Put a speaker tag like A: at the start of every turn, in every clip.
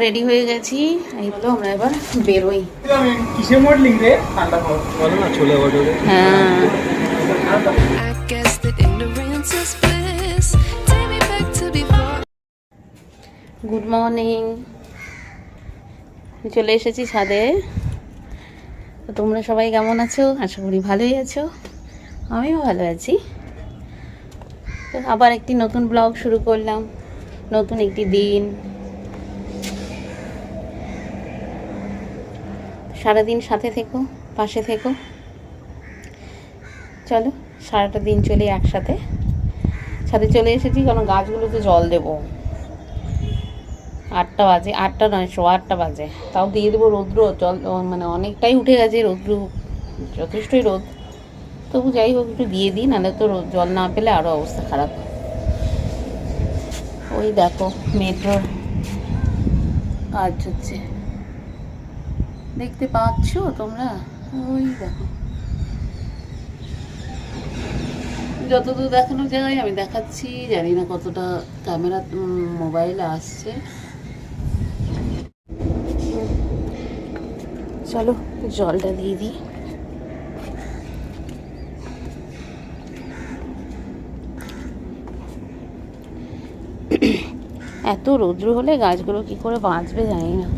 A: Ready হয়ে গেছি, এই হলো আমরা এবার বেরোই।
B: কিসে মডেলিং রে ঠান্ডা বলো না চলে বলো।
A: হ্যাঁ গুড মর্নিং, চলে এসেছি ছাদে। তো তোমরা সবাই কেমন আছো? আশা করি ভালোই আছো, আমিও ভালো আছি। তো আবার একটি নতুন ব্লগ শুরু করলাম, নতুন একটি দিন। সারাদিন সাথে থেকো, পাশে থেকো। চলো সারাটা দিন চলে একসাথে। ছাদে চলে এসেছি কারণ গাছগুলোতে জল দেবো। 8টা বাজে, 8টা নয় 8:15 বাজে, তাও দিয়ে দেবো। রৌদ্র জল মানে অনেকটাই উঠে গেছে, রৌদ্র যথেষ্টই রোদ। তবু যাই হোক একটু দিয়ে দিই, নাহলে তো জল না পেলে আরও অবস্থা খারাপ। ওই দেখো মেট্রোর কাজ হচ্ছে, দেখতে পাচ্ছ তোমরা? ওই দেখো, যতদূর দেখানো যায় আমি দেখাচ্ছি, জানি না কতটা ক্যামেরা মোবাইলে আসছে। চলো জলটা দিয়ে দিই। এত রৌদ্র হলে গাছগুলো কি করে বাঁচবে জানি না।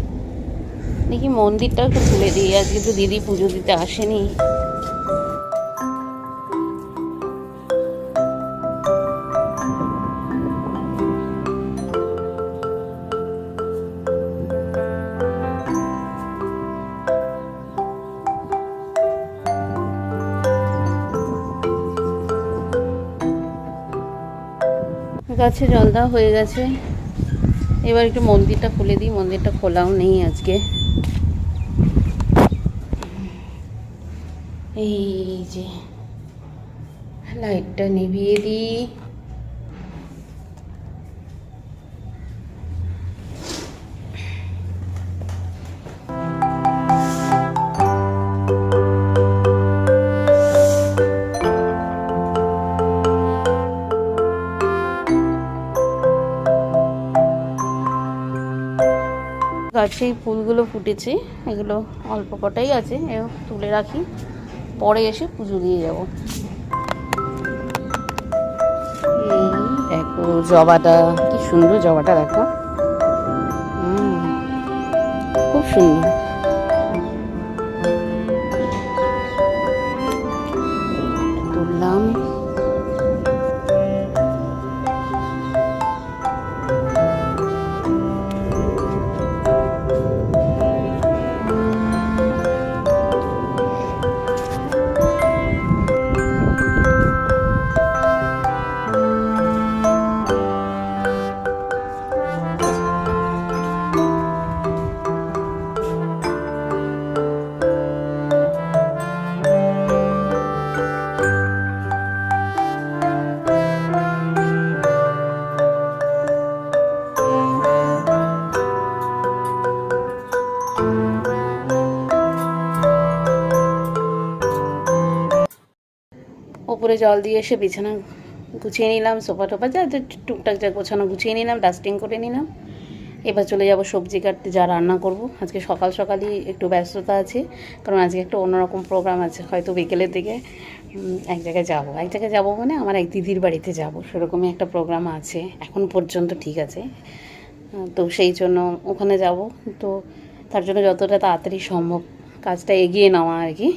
A: দেখি মন্দিরটা একটু তুলে দিই, আজকে তো দিদি পুজো দিতে আসেনি। গাছে জল দেওয়া হয়ে গেছে, এবার একটু মন্দিরটা খুলে দিই। মন্দিরটা খোলাও নেই আজকে। এই যে লাইটটা নিভিয়ে দিই। গাছে ফুলগুলো ফুটেছে, এগুলো অল্প কটাই আছে, তুলে রাখি, পরে এসে পুজো দিয়ে যাব। এই দেখো জবাটা, কি সুন্দর জবাটা দেখো, খুব সুন্দর। তুললাম। ওপরে জল দিয়ে এসে বিছানা গুছিয়ে নিলাম, সোফা টোফা যা টুকটাক যা গোছানো গুছিয়ে নিলাম, ডাস্টিং করে নিলাম। এবার চলে যাব সবজি কাটতে, যা রান্না করব। আজকে সকাল সকালই একটু ব্যস্ততা আছে, কারণ আজকে একটা অন্যরকম প্রোগ্রাম আছে। হয়তো বিকেলের দিকে এক জায়গায় যাব মানে আমার এক দিদির বাড়িতে যাব, সেরকমই একটা প্রোগ্রাম আছে এখন পর্যন্ত, ঠিক আছে। তো সেই জন্য ওখানে যাব। তো তার জন্য যতটা তাড়াতাড়ি সম্ভব কাজটা এগিয়ে নেওয়া আর কি।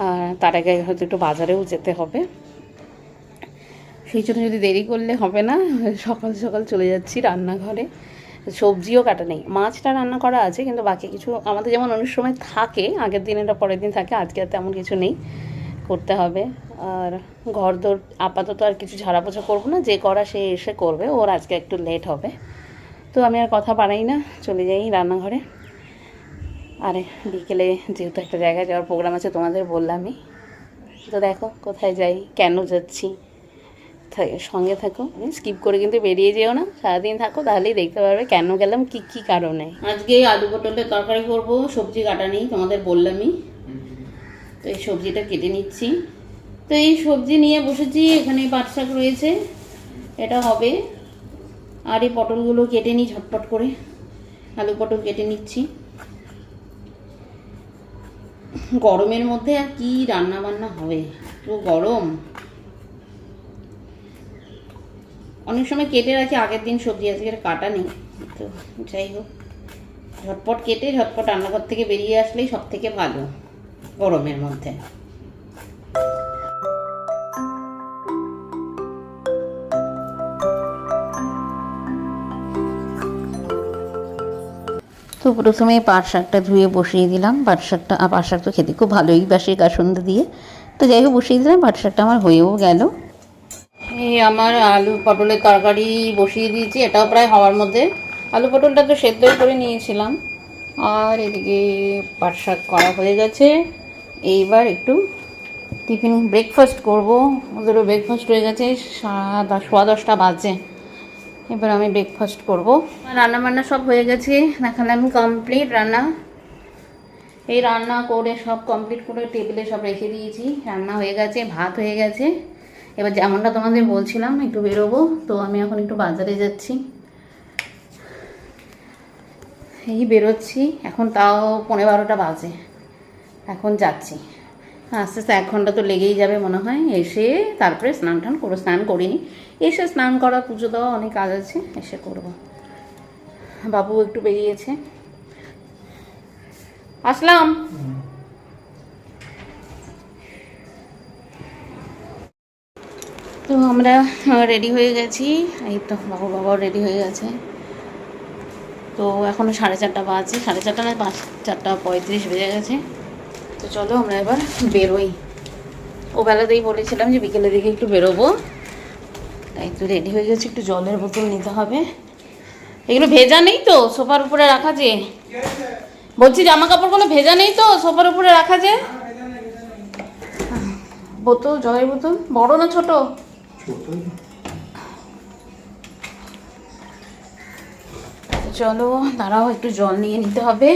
A: আর তার আগে হয়তো একটু বাজারেও যেতে হবে, সেই জন্য যদি দেরি করলে হবে না। সকাল সকাল চলে যাচ্ছি রান্নাঘরে। সবজিও কাটা নেই, মাছটা রান্না করা আছে, কিন্তু বাকি কিছু আমাদের যেমন অনেক সময় থাকে, আগের দিনেরটা পরের দিন থাকে, আজকে আর তেমন কিছু নেই, করতে হবে। আর ঘর দোর আপাতত আর কিছু ঝাড়া পোছা করবো না, যে করা সে এসে করবে, ওর আজকে একটু লেট হবে। তো আমি আর কথা বাড়াই না, চলে যাই রান্নাঘরে। আরে বিকেলে যেহেতু একটা জায়গায় যাওয়ার প্রোগ্রাম আছে, তোমাদের বললামই তো। দেখো কোথায় যাই, কেন যাচ্ছি, সঙ্গে থাকো, স্কিপ করে কিন্তু বেরিয়ে যেও না, সারাদিন থাকো, তাহলেই দেখতে পারবে কেন গেলাম, কি কি কারণে। আজকে আলু পটলের তরকারি করবো, সবজি কাটা নেই, তোমাদের বললামই। তো এই সবজিটা কেটে নিচ্ছি। তো এই সবজি নিয়ে বসেছি, এখানে পাট শাক রয়েছে, এটা হবে। আর এই পটলগুলো কেটে নিই ঝটপট করে, আলু পটল কেটে নিচ্ছি। গরমের মধ্যে আর কি রান্না বান্না হবে, তো গরম। অনেক সময় কেটে রাখি আগের দিন সবজি, আজকে কাটা নেই, তো যাই হোক ঝটপট কেটে ঝটপট রান্নাঘর থেকে বেরিয়ে আসলেই সব থেকে ভালো গরমের মধ্যে। তো প্রথমে পাট শাকটা ধুয়ে বসিয়ে দিলাম। পাট শাক তো খেতে খুব ভালোই বাসে কাসুন্দি দিয়ে, তো যাই হোক বসিয়ে দিলাম। পাট শাকটা আমার হয়েও গেল। এই আমার আলু পটলের তরকারি বসিয়ে দিয়েছি, এটাও প্রায় হওয়ার মধ্যে। আলু পটলটা তো সেদ্ধ করে নিয়েছিলাম, আর এদিকে পাট শাক করা হয়ে গেছে। এইবার একটু টিফিন ব্রেকফাস্ট করবো। ওদেরও ব্রেকফাস্ট হয়ে গেছে, 10:15 বাজে। এবার আমি ব্রেকফাস্ট করবো। রান্নাবান্না সব হয়ে গেছে, দেখালাম কমপ্লিট রান্না। এই রান্না করে সব কমপ্লিট করে টেবিলে সব রেখে দিয়েছি। রান্না হয়ে গেছে, ভাত হয়ে গেছে। এবার যেমনটা তোমাদের বলছিলাম একটু বেরোবো, তো আমি এখন একটু বাজারে যাচ্ছি। এই বেরোচ্ছি, এখন তাও 11:15 বাজে। এখন যাচ্ছি, আস্তে আস্তে 1 ঘন্টা তো লেগেই যাবে মনে হয়। এসে তারপরে স্নান করবো। স্নান করিনি, এসে স্নান করা, পুজো দেওয়া, অনেক কাজ আছে, এসে করব। বাবু একটু বেরিয়েছে, আসলাম। তো আমরা রেডি হয়ে গেছি, এই তো বাবাও রেডি হয়ে গেছে। তো এখনও 4:30 বাজে, 4:30 না 4:35 বেজে গেছে। তো চলো আমরা এবার বেরোই। ও বেলাতেই বলেছিলাম যে বিকেলের দিকে একটু বেরোবো, তাই তো রেডি হয়ে গেছি। একটু জলের বোতল নিতে হবে। এগুলো ভেজা নেই তো সোফার উপরে রাখা, যে বলছি জামা কাপড়গুলো ভেজা নেই তো সোফার উপরে রাখা, যে বোতল, জলের বোতল বড় না ছোট? চলো দাঁড়াও, একটু জল নিয়ে নিতে হবে।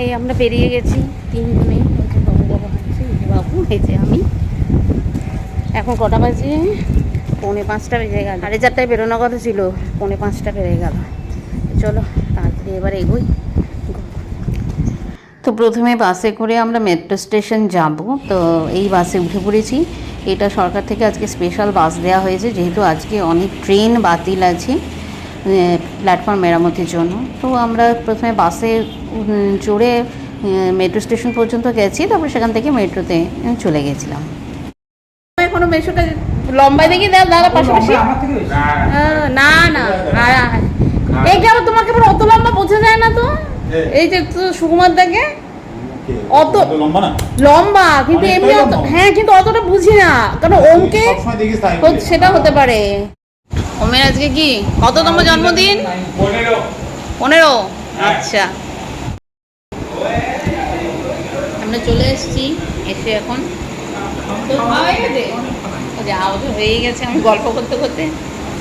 A: এই আমরা বেরিয়ে গেছি 3 জনে। বাবু হচ্ছে, বাবু হয়েছে, আমি। এখন কটা বাজে? 4:45 বেজে গেল। 4:30 বেরোনোর কথা ছিল, 4:45 বেজে গেল। চলো তাড়াতাড়ি এবার এগোই। তো প্রথমে বাসে করে আমরা মেট্রো স্টেশন যাব। তো এই বাসে উঠে পড়েছি। এটা সরকার থেকে আজকে স্পেশাল বাস দেওয়া হয়েছে, যেহেতু আজকে অনেক ট্রেন বাতিল আছে প্ল্যাটফর্ম মেরামতির জন্য। তো আমরা প্রথমে বাসে চড়ে মেট্রো স্টেশন পর্যন্ত গেছি, তারপর সেখান থেকে মেট্রোতে চলে গেছিলাম। এখনো মেট্রোটা লম্বায় দেখি দাদা পাশাপাশি। না না, এইটা আবার তোমাকে অত লম্বা বোঝা যায় না তো। এই যে সুকুমার দাকে অত লম্বা, কিন্তু এমনি হ্যাঁ, কিন্তু অতটা বুঝি না, কারণ ওমকে সেটা হতে পারে। ওমের আজকে কি কততম জন্মদিন? 15। আচ্ছা, আমরা চলে এসেছি। এসে এখন যাওয়া হয়ে গেছে। আমি গল্প করতে করতে,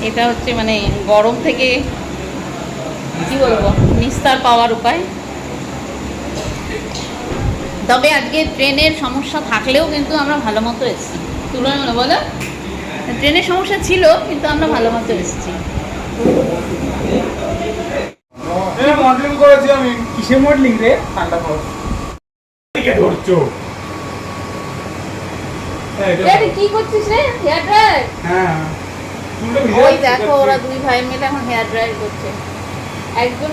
A: এটা হচ্ছে মানে গরম থেকে কি বলবো, নিস্তার পাওয়ার উপায়। তবে আজকে ট্রেনের সমস্যা থাকলেও কিন্তু আমরা ভালো মতো এসেছি, তুলনামূলক বলো। ট্রেনের সমস্যা ছিল, কিন্তু আমরা ভালো মতো এসেছি।
B: মডেলিং করেছি আমি। কিসে মডেলিং রে? ঠান্ডা খাও। ধরছো
A: কি করছিস রে? Hair dryer?
B: হ্যাঁ,
A: ওই দেখো ওরা 2 ভাই মিলে এখন হেয়ার ড্রায়ার করছে। একজন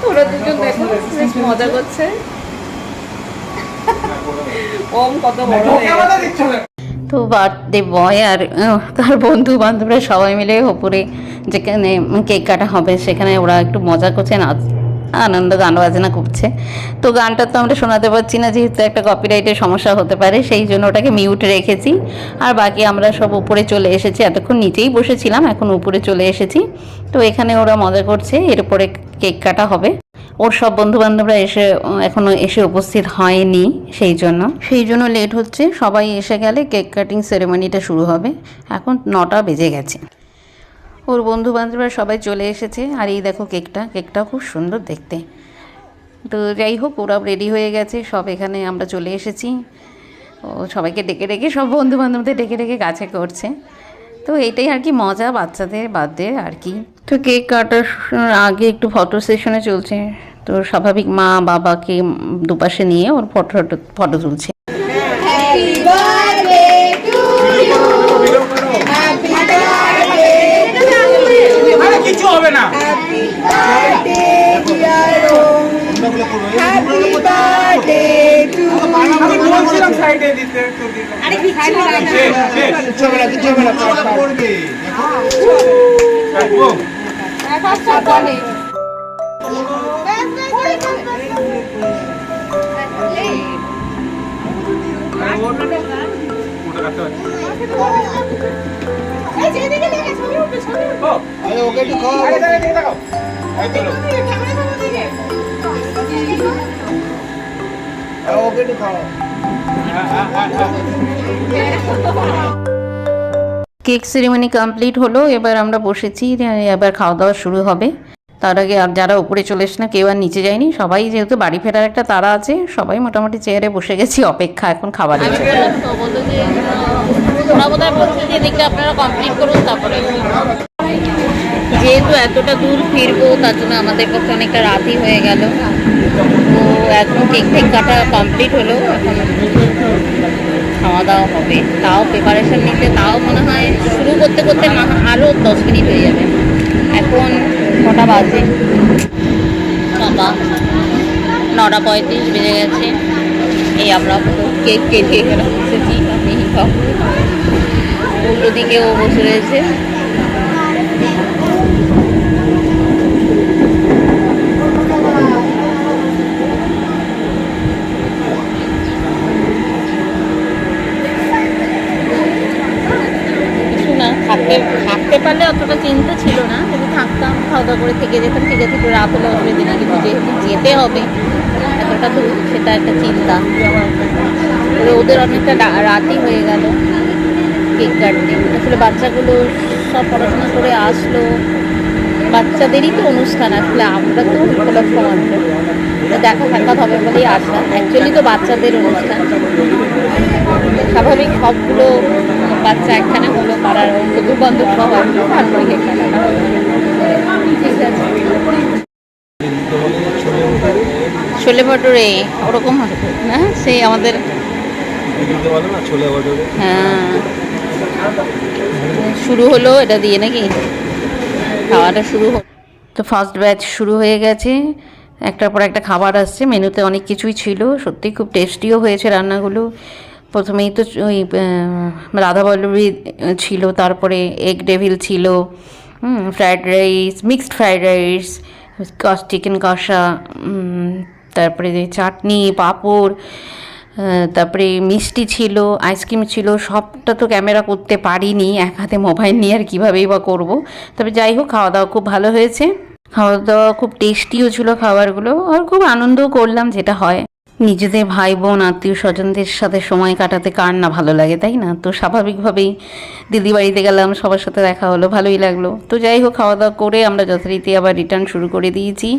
A: ওরা দুজন দেখো বেশ মজা করছে। ওম কত বড় হয়ে গেছে। তো বার্থডে বয় আর তার বন্ধু বান্ধবরা সবাই মিলে ওপরে যেখানে কেক কাটা হবে সেখানে ওরা একটু মজা করছে, আনন্দ গান বাজনা করছে। তো গানটা তো আমরা শোনাতে পারছি না, যেহেতু একটা কপিরাইটের সমস্যা হতে পারে, সেই জন্য ওটাকে মিউটে রেখেছি। আর বাকি আমরা সব উপরে চলে এসেছি। এতক্ষণ নিচেই বসেছিলাম, এখন উপরে চলে এসেছি। তো এখানে ওরা মজা করছে, এরপরে কেক কাটা হবে। ওর সব বন্ধুবান্ধবরা এখনও এসে উপস্থিত হয়নি, সেই জন্য লেট হচ্ছে। সবাই এসে গেলে কেক কাটিং সেরেমনিটা শুরু হবে। এখন 9টা বেজে গেছে। ওর বন্ধুবান্ধবরা সবাই চলে এসেছে। আর এই দেখো কেকটা খুব সুন্দর দেখতে। তো যাই হোক, ওরা রেডি হয়ে গেছে সব, এখানে আমরা চলে এসেছি। ও সবাইকে ডেকে ডেকে, সব বন্ধু বান্ধবদের ডেকে ডেকে কাছে করছে। তো এইটাই আর কি মজা বাচ্চাদের বার্থডে আর কি। তো কেক কাটার আগে একটু ফটো সেশনে চলছে। তো স্বাভাবিক মা বাবাকে দুপাশে নিয়ে ওর ফটো তুলছে।
B: কিছু হবে না। বলছিলাম সাইডে দিতে। ওকে একটু খাও। ওকে একটু খাও।
A: কেক সেরিমনি কমপ্লিট হলো, এবার আমরা বসেছি, এবার খাওয়া দাওয়া শুরু হবে। তার আগে আর যারা উপরে চলে এসে না, কেউ আর নিচে যায়নি, সবাই যেহেতু বাড়ি ফেরার একটা তাড়া আছে, সবাই মোটামুটি চেয়ারে বসে গেছি অপেক্ষা এখন খাবারের। আপনারা কমপ্লিট করুন, তারপরে যেহেতু এতটা দূর ফিরবো তার জন্য আমাদের পক্ষে অনেকটা রাতই হয়ে গেল। তো এখন কেক ফেক কাটা কমপ্লিট হলো, এখন খাওয়া দাওয়া হবে। তাও প্রিপারেশন নিতে তাও মনে হয় শুরু করতে করতে আরও 10 মিনিট হয়ে যাবে। এখন কটা বাজে? বাবা 9:35 বেজে গেছে। এই আমরা কেক কেটে এখানে বসেছি, আমি উল্টো দিকে ও বসে রয়েছে। থাকতে পারলে অতটা চিন্তা ছিল না, যদি থাকতাম খাওয়া দাওয়া করে থেকে যেতাম, ঠিক আছে, একটু রাত হলে অসুবিধা নেই, কিন্তু যেহেতু যেতে হবে এতটা দূর, সেটা একটা চিন্তা। ওদের অনেকটা রাতই হয়ে গেল কেক কাটতে। আসলে বাচ্চাগুলো সব পড়াশোনা করে আসলো, বাচ্চাদেরই তো অনুষ্ঠান, আসলে আমরা তো উপলক্ষ মাত্র, দেখা সাক্ষাৎ হবে বলেই আসা, অ্যাকচুয়ালি তো বাচ্চাদের অনুষ্ঠান। স্বাভাবিক সবগুলো বাচ্চা একখানে হলো, পাড়ার বন্ধু বান্ধব সহ তারপরে কেক কাটানো হলো। ঠিক আছে, ছোলে ভটুরে ওরকম হবে না, সেই আমাদের হ্যাঁ শুরু হলো এটা দিয়ে নাকি খাওয়াটা শুরু হলো। তো ফার্স্ট ব্যাচ শুরু হয়ে গেছে, একটার পর একটা খাবার আসছে। মেনুতে অনেক কিছুই ছিল, সত্যি খুব টেস্টিও হয়েছে রান্নাগুলো। প্রথমেই তো ওই রাধাবল্লভী ছিল, তারপরে এগ ডেভিল ছিল, fried rice, mixed fried rice, chicken কষা, তারপরে চাটনি, পাঁপড়, তারপরে মিষ্টি ছিল, আইসক্রিম ছিল। সবটা তো ক্যামেরা করতে পারিনি, এক হাতে মোবাইল নিয়ে আর কীভাবেই বা করবো। তবে যাই হোক, খাওয়া দাওয়া খুব ভালো হয়েছে, খাওয়া দাওয়া খুব টেস্টিও ছিল খাবারগুলো, আর খুব আনন্দও করলাম, যেটা হয় নিজেদের ভাই বোন আত্মীয় স্বজনদের সাথে সময় কাটাতে কার না ভালো লাগে, তাই না? তো স্বাভাবিকভাবেই দিদি বাড়িতে গেলাম, সবার সাথে দেখা হলো, ভালোই লাগলো। তো যাই হোক, খাওয়া দাওয়া করে আমরা যথারীতি আবার রিটার্ন শুরু করে দিয়েছি।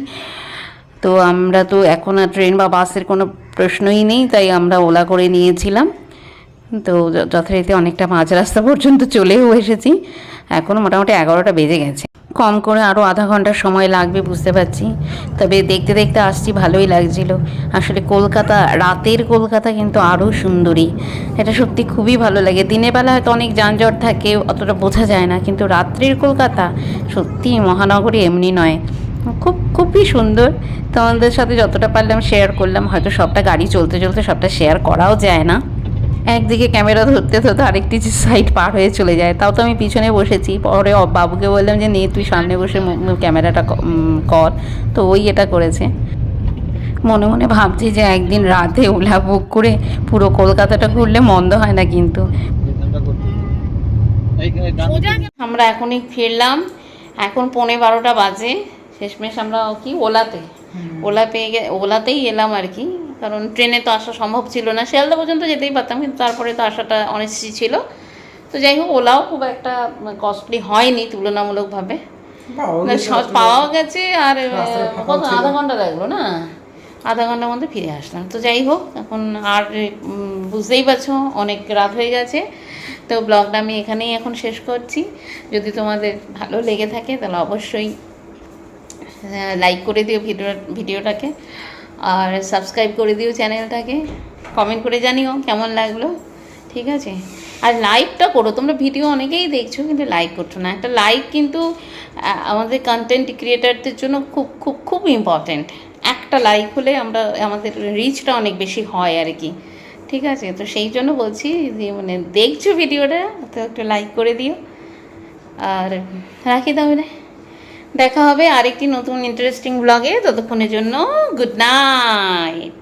A: তো আমরা তো এখন আর ট্রেন বা বাসের কোনো প্রশ্নই নেই, তাই আমরা ওলা করে নিয়েছিলাম। তো যথারীতি অনেকটা মাঝ রাস্তা পর্যন্ত চলেও এসেছি, এখন মোটামুটি 11টা বেজে গেছে। কম করে আরও আধা ঘন্টার সময় লাগবে বুঝতে পারছি, তবে দেখতে দেখতে আসছি, ভালোই লাগছিল। আসলে কলকাতা, রাতের কলকাতা কিন্তু আরও সুন্দরী, এটা সত্যি খুবই ভালো লাগে। দিনের বেলা হয়তো অনেক যানজট থাকে, অতটা বোঝা যায় না, কিন্তু রাত্রির কলকাতা সত্যি মহানগরী এমনি নয়, খুবই সুন্দর। তোমাদের সাথে যতটা পারলাম শেয়ার করলাম, হয়তো সবটা গাড়ি চলতে চলতে সবটা শেয়ার করাও যায় না, একদিকে ক্যামেরা ধরতে ধরতে আরেকটি যে সাইড পার হয়ে চলে যায়। তাও তো আমি পিছনে বসেছি, পরে বাবুকে বললাম যে নে তুই সামনে বসে ক্যামেরাটা কর, তো ওই এটা করেছে। মনে মনে ভাবছি যে একদিন রাতে ওলা বুক করে পুরো কলকাতাটা ঘুরলে মন্দ হয় না। কিন্তু আমরা এখনই ফিরলাম, এখন 11:15 বাজে। শেষমেশ আমরা কি ওলাতেই এলাম আর কি, কারণ ট্রেনে তো আসা সম্ভব ছিল না, শিয়ালদা পর্যন্ত যেতেই পারতাম, কিন্তু তারপরে তো আসাটা অনিশ্চিত ছিল। তো যাই হোক, ওলাও খুব একটা কস্টলি হয়নি তুলনামূলকভাবে, পাওয়া গেছে। আর কত আধা ঘন্টা লাগলো না, আধা ঘন্টার মধ্যে ফিরে আসলাম। তো যাই হোক, এখন আর বুঝতেই পারছো অনেক রাত হয়ে গেছে, তো ব্লগটা আমি এখানেই এখন শেষ করছি। যদি তোমাদের ভালো লেগে থাকে তাহলে অবশ্যই লাইক করে দিও ভিডিওটাকে, আর সাবস্ক্রাইব করে দিও চ্যানেলটাকে, কমেন্ট করে জানিও কেমন লাগলো, ঠিক আছে? আর লাইকটা করো, তোমরা ভিডিও অনেকেই দেখছো কিন্তু লাইক করছো না। একটা লাইক কিন্তু আমাদের কন্টেন্ট ক্রিয়েটারদের জন্য খুব খুব খুব ইম্পর্ট্যান্ট। একটা লাইক হলে আমাদের রিচটা অনেক বেশি হয় আর কি, ঠিক আছে? তো সেই জন্য বলছি যে মানে দেখছো ভিডিওটা তো একটু লাইক করে দিও। আর রাখি তাহলে, দেখা হবে আরেকটি নতুন ইন্টারেস্টিং ব্লগে। ততক্ষণের জন্য গুড নাইট।